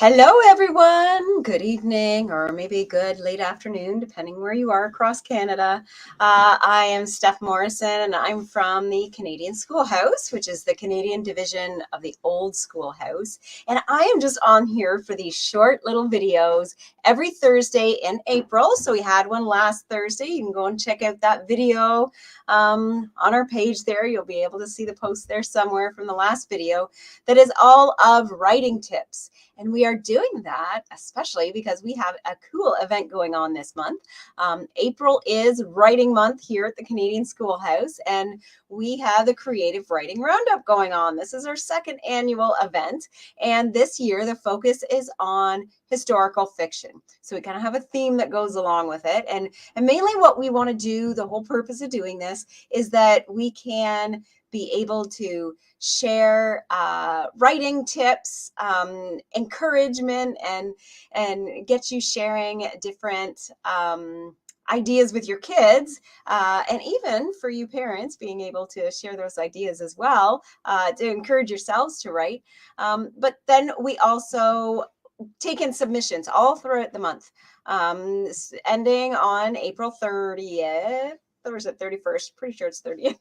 Hello, everyone. Good evening, or maybe good late afternoon, depending where you are across Canada. I am Steph Morrison, and I'm from the Canadian Schoolhouse, which is the Canadian division of the Old Schoolhouse. And I am just on here for these short little videos every Thursday in April. So we had one last Thursday. You can go and check out that video on our page there. You'll be able to see the post there somewhere from the last video that is all of writing tips. And we are doing that especially because we have a cool event going on this month. April is Writing Month here at the Canadian Schoolhouse, and we have the Creative Writing Roundup going on. This is our second annual event, and this year the focus is on historical fiction. So we kind of have a theme that goes along with it. And mainly what we want to do, the whole purpose of doing this, is that we can be able to share writing tips, encouragement, and get you sharing different ideas with your kids, and even for you parents being able to share those ideas as well, to encourage yourselves to write. But then we also take in submissions all throughout the month, ending on April 30th, or is it 31st? Pretty sure it's 30th.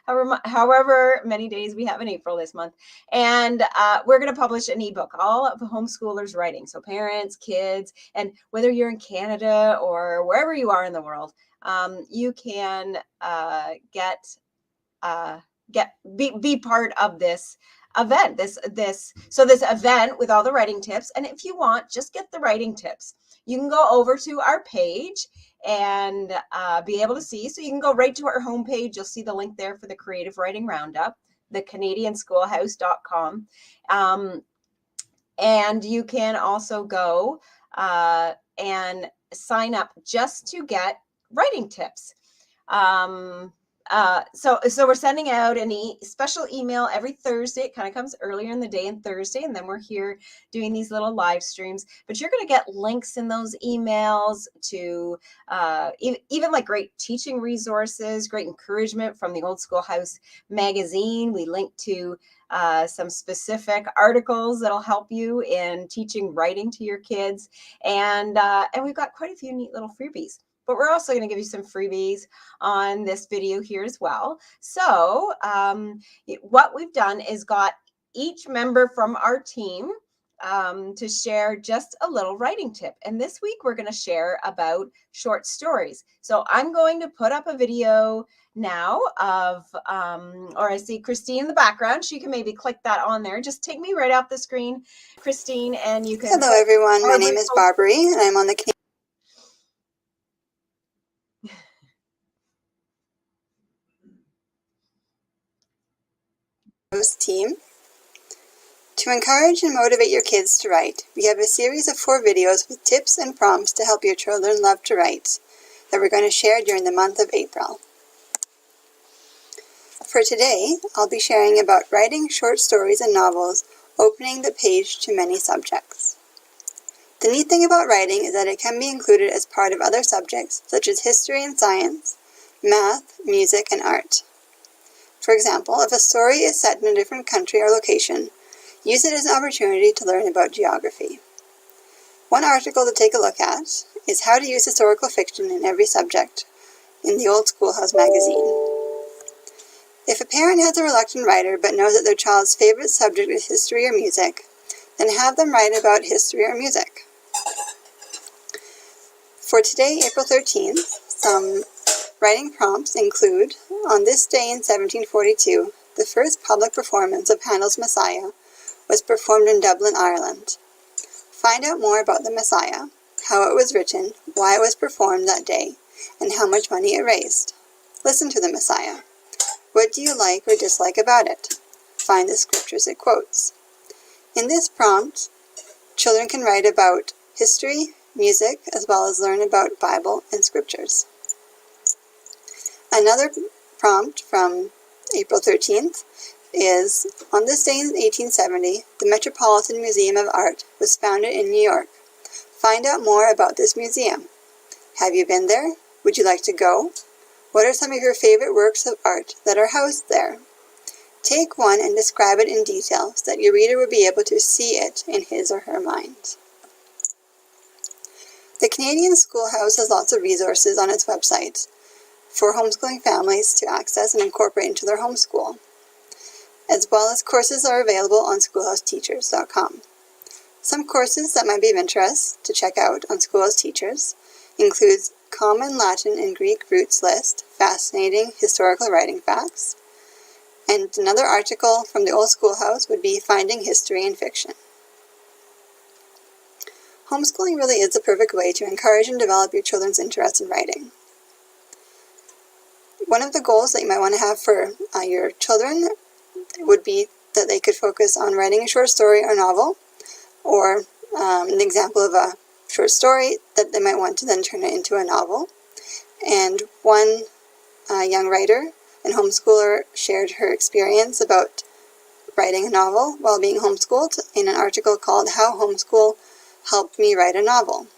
However many days we have in April this month. And we're going to publish an ebook, all of the homeschoolers writing. So parents, kids, and whether you're in Canada or wherever you are in the world, you can be part of this event, this event with all the writing tips. And if you want, just get the writing tips. You can go over to our page and be able to see. So you can go right to our homepage. You'll see the link there for the Creative Writing Roundup, the CanadianSchoolhouse.com. And you can also go and sign up just to get writing tips. So we're sending out a special email every Thursday. It kind of comes earlier in the day and Thursday, and then we're here doing these little live streams. But you're going to get links in those emails to even like great teaching resources, great encouragement from the Old Schoolhouse magazine. We link to some specific articles that'll help you in teaching writing to your kids, and we've got quite a few neat little freebies. But we're also going to give you some freebies on this video here as well. So what we've done is got each member from our team to share just a little writing tip. And this week we're going to share about short stories. So I'm going to put up a video now of, or I see Christine in the background. She can maybe click that on there. Just take me right off the screen, Christine, and you can. Hello everyone, my name is Barbary and I'm on the team. To encourage and motivate your kids to write, we have a series of 4 videos with tips and prompts to help your children love to write that we're going to share during the month of April. For today, I'll be sharing about writing short stories and novels, opening the page to many subjects. The neat thing about writing is that it can be included as part of other subjects such as history and science, math, music, and art. For example, if a story is set in a different country or location, use it as an opportunity to learn about geography. One article to take a look at is How to Use Historical Fiction in Every Subject in the Old Schoolhouse magazine. If a parent has a reluctant writer but knows that their child's favorite subject is history or music, then have them write about history or music. For today, April 13th, some writing prompts include, on this day in 1742, the first public performance of Handel's Messiah was performed in Dublin, Ireland. Find out more about the Messiah, how it was written, why it was performed that day, and how much money it raised. Listen to the Messiah. What do you like or dislike about it? Find the scriptures it quotes. In this prompt, children can write about history, music, as well as learn about Bible and scriptures. Another prompt from April 13th is, on this day in 1870, the Metropolitan Museum of Art was founded in New York. Find out more about this museum. Have you been there? Would you like to go? What are some of your favorite works of art that are housed there? Take one and describe it in detail so that your reader will be able to see it in his or her mind. The Canadian Schoolhouse has lots of resources on its website for homeschooling families to access and incorporate into their homeschool, as well as courses are available on schoolhouseteachers.com. Some courses that might be of interest to check out on Schoolhouse Teachers includes Common Latin and Greek Roots List, Fascinating Historical Writing Facts, and another article from the Old Schoolhouse would be Finding History in Fiction. Homeschooling really is the perfect way to encourage and develop your children's interest in writing. One of the goals that you might want to have for your children would be that they could focus on writing a short story or novel, or an example of a short story that they might want to then turn it into a novel. And one young writer and homeschooler shared her experience about writing a novel while being homeschooled in an article called How Homeschool Helped Me Write a Novel.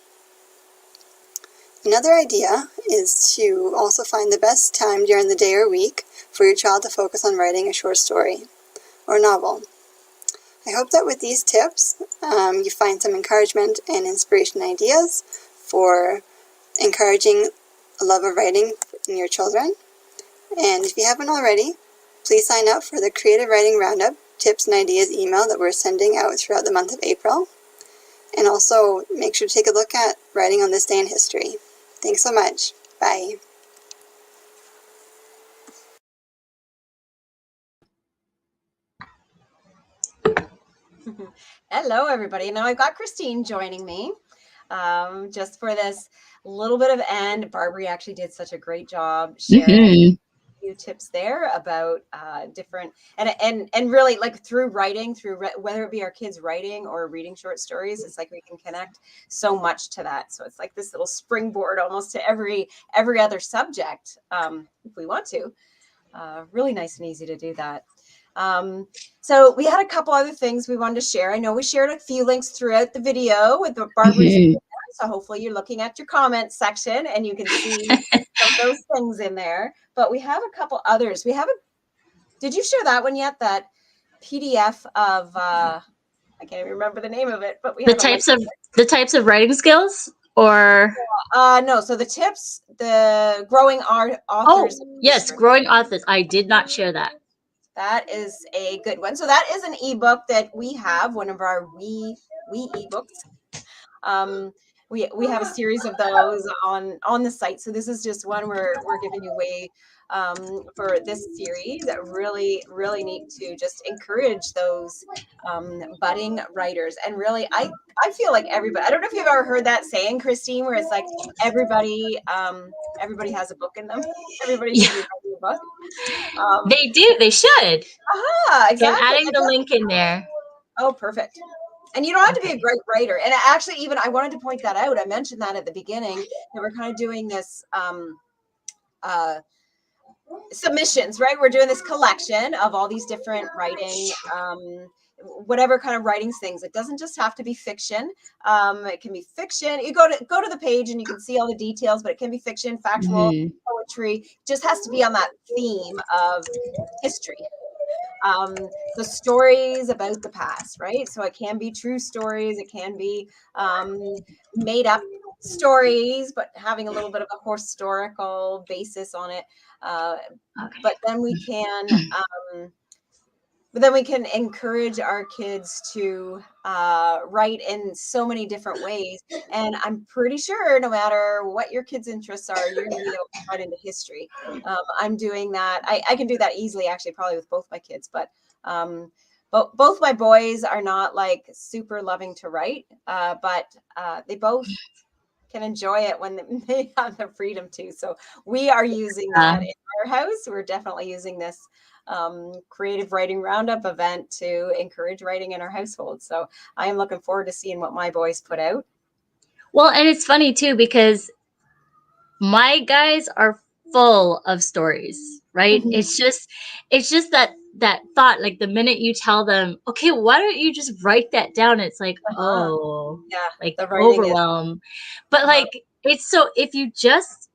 Another idea is to also find the best time during the day or week for your child to focus on writing a short story or novel. I hope that with these tips, you find some encouragement and inspiration ideas for encouraging a love of writing in your children. And if you haven't already, please sign up for the Creative Writing Roundup Tips and Ideas email that we're sending out throughout the month of April. And also make sure to take a look at Writing on This Day in History. Thanks so much. Bye. Hello, everybody. Now I've got Christine joining me just for this little bit of end. Barbary actually did such a great job sharing a few tips there about different and really like through writing, whether it be our kids writing or reading short stories, it's like we can connect so much to that. So it's like this little springboard almost to every other subject if we want to. Really nice and easy to do that. So we had a couple other things we wanted to share. I know we shared a few links throughout the video with Barbara's so hopefully you're looking at your comments section and you can see some of those things in there. But we have a couple others. Did you share that one yet? That PDF of I can't even remember the name of it, but we have the types of writing skills, or no. So the tips, the growing authors. Oh yes, growing authors. I did not share that. That is a good one. So that is an ebook that we have, one of our we ebooks. We have a series of those on the site. So this is just one we're giving away for this series. Really, really neat to just encourage those budding writers. And really, I feel like everybody, I don't know if you've ever heard that saying, Christine, where it's like everybody has a book in them. Everybody should be writing a book. They do. They should. Exactly. I'm adding the link in there. Oh, perfect. And you don't have to be a great writer. And actually, even I wanted to point that out. I mentioned that at the beginning that we're kind of doing this submissions, right? We're doing this collection of all these different writing, whatever kind of writings things. It doesn't just have to be fiction. It can be fiction. You go to the page and you can see all the details, but it can be fiction, factual, poetry. It just has to be on that theme of history. The stories about the past, right? So it can be true stories, it can be made up stories, but having a little bit of a historical basis on it. But then we can encourage our kids to write in so many different ways. And I'm pretty sure no matter what your kids' interests are, you're going to be able to write into history. I'm doing that. I can do that easily, actually, probably with both my kids. But both my boys are not like super loving to write, but they both can enjoy it when they have the freedom to. So we are using that in our house. We're definitely using this creative writing roundup event to encourage writing in our household. So I am looking forward to seeing what my boys put out. Well, and it's funny too, because my guys are full of stories, right? It's just that thought, like the minute you tell them, okay, why don't you just write that down? It's like, oh, yeah, like overwhelm. But like, it's so, if you just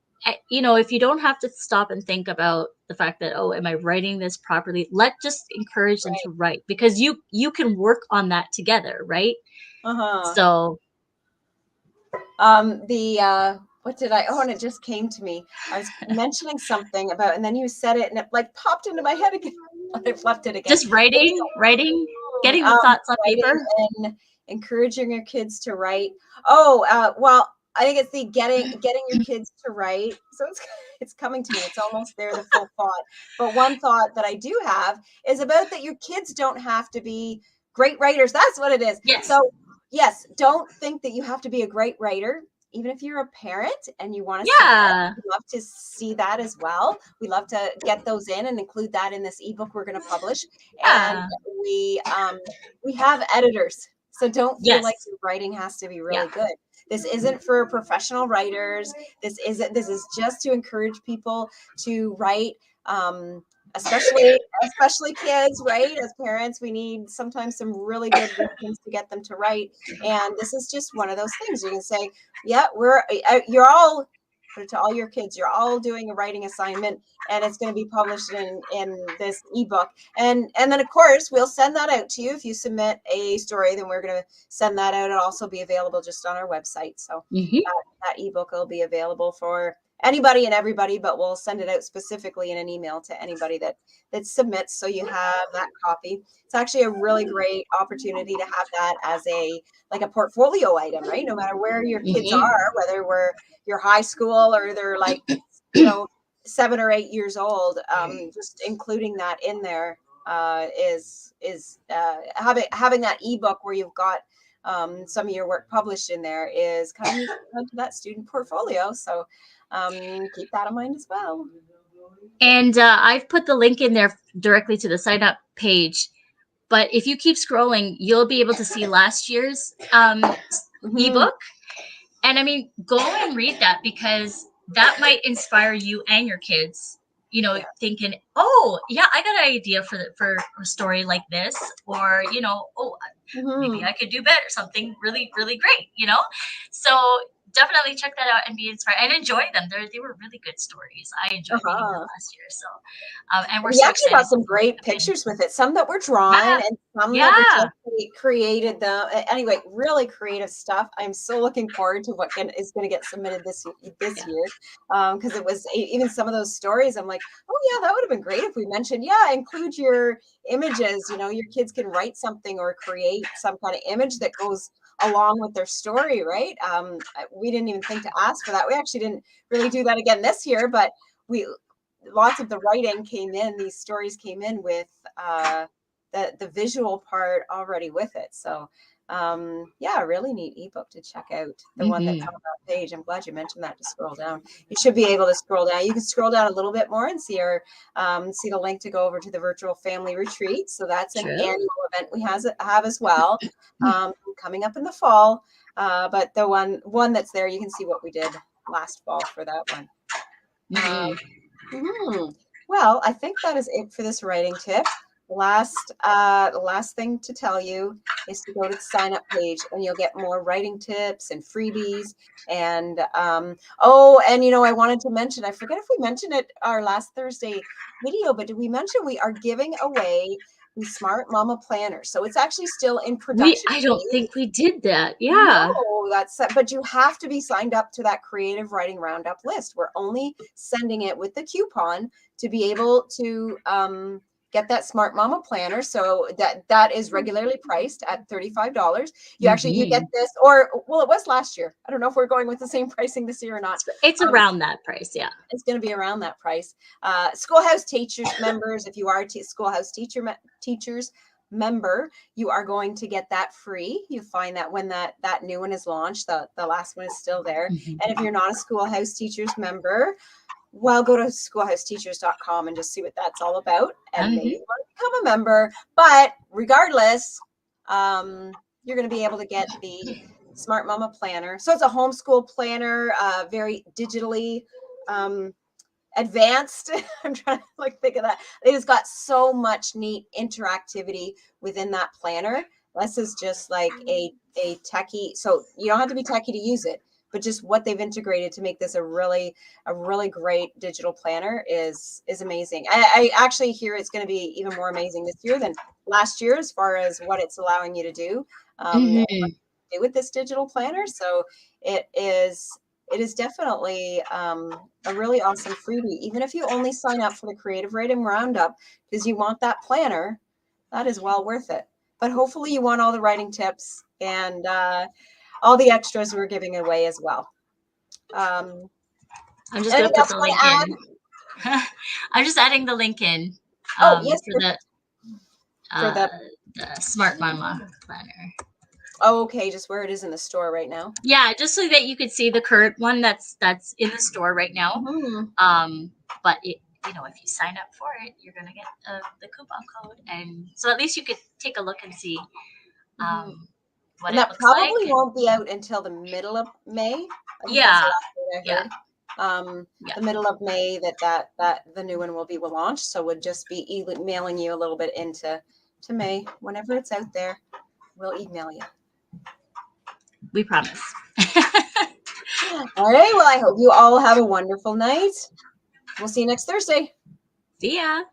you know, if you don't have to stop and think about the fact that, oh, am I writing this properly? Just encourage them to write, because you can work on that together, right? Uh-huh. So What did and it just came to me. I was mentioning something about, and then you said it and it like popped into my head again. I've left it again. just writing, getting the Um, thoughts on Writing paper. and encouraging your kids to write. Well, I think it's the getting your kids to write. So it's coming to me. It's almost there, the full thought. But one thought that I do have is about that your kids don't have to be great writers. That's what it is. Yes. So yes, don't think that you have to be a great writer. Even if you're a parent and you want to Yeah. we'd love to see that as well. We love to get those in and include that in this ebook we're going to publish. And Yeah. we have editors, so don't feel like Yes. your writing has to be really Yeah. good. This isn't for professional writers. This is just to encourage people to write, especially kids, right? As parents, we need sometimes some really good reasons to get them to write, and this is just one of those things. You can say, yeah, you're all, put it to all your kids, you're all doing a writing assignment, and it's going to be published in this ebook. And then of course we'll send that out to you. If you submit a story, then we're going to send that out. It'll also be available just on our website. So that ebook will be available for anybody and everybody, but we'll send it out specifically in an email to anybody that submits, so you have that copy. It's actually a really great opportunity to have that as a portfolio item, right? No matter where your kids are, whether you're high school or they're like 7 or 8 years old, just including that in there is having that ebook where you've got some of your work published in there is kind of into that student portfolio. So keep that in mind as well. And I've put the link in there directly to the sign up page. But if you keep scrolling, you'll be able to see last year's ebook. And I mean, go and read that, because that might inspire you and your kids, you know, thinking, oh, yeah, I got an idea for a story like this, or, you know, oh, maybe I could do better, something really, really great, you know? So definitely check that out and be inspired and enjoy them. They were really good stories. I enjoyed reading them last year. So, and we're we so actually excited. got some great pictures with it. Some that were drawn and some that were just created. Anyway, really creative stuff. I'm so looking forward to what is going to get submitted this year, because it was even some of those stories. I'm like, oh yeah, that would have been great if we mentioned. Yeah, include your images. You know, your kids can write something or create some kind of image that goes along with their story, right? We didn't even think to ask for that. We actually didn't really do that again this year, but lots of the writing came in, these stories came in with the visual part already with it. So yeah, a really neat ebook to check out. The one that's on that page. I'm glad you mentioned that, to scroll down. You should be able to scroll down. You can scroll down a little bit more and see the link to go over to the virtual family retreat. So that's an annual event we have as well, coming up in the fall. But the one that's there, you can see what we did last fall for that one. Well, I think that is it for this writing tip. The last thing to tell you is to go to the sign up page, and you'll get more writing tips and freebies. And and I wanted to mention, I forget if we mentioned it our last Thursday video, but did we mention we are giving away the Smart Mama Planner? So it's actually still in production. I don't think we did that. Yeah. No, but you have to be signed up to that Creative Writing Roundup list. We're only sending it with the coupon to be able to get that Smart Mama Planner. So that is regularly priced at $35. You get this, it was last year. I don't know if we're going with the same pricing this year or not. It's around that price. Yeah. It's going to be around that price. Schoolhouse Teachers members, if you are Schoolhouse Teachers member, you are going to get that free. You find that when that new one is launched, the last one is still there. And if you're not a Schoolhouse Teachers member, well, go to schoolhouseteachers.com and just see what that's all about, and maybe you want to become a member. But regardless, you're going to be able to get the Smart Mama Planner. So it's a homeschool planner, very digitally advanced. I'm trying to think of that. It has got so much neat interactivity within that planner. This is just like a techie. So you don't have to be techie to use it, but just what they've integrated to make this a really great digital planner is amazing. I actually hear it's going to be even more amazing this year than last year as far as what it's allowing you to do, and what Mhm. you can do with this digital planner. So it is definitely a really awesome freebie, even if you only sign up for the Creative Writing Roundup because you want that planner. That is well worth it. But hopefully you want all the writing tips and all the extras we're giving away as well. I'm just gonna Anything put else the you want link to add? in. I'm just adding the link in Oh, yes, for for the the Smart Mama planner. oh, okay, just where it is in the store right now. Yeah, just so that you could see the current one that's in the store right now. But if you sign up for it, you're gonna get the coupon code, and so at least you could take a look and see what And it that looks like. probably won't be out until the middle of May. I think that's the Yeah, last date I yeah, heard. yeah. The middle of May that the new one will be launched. So we'll just be emailing you a little bit into May. Whenever it's out there, we'll email you. We promise. All right. Well, I hope you all have a wonderful night. We'll see you next Thursday. See ya.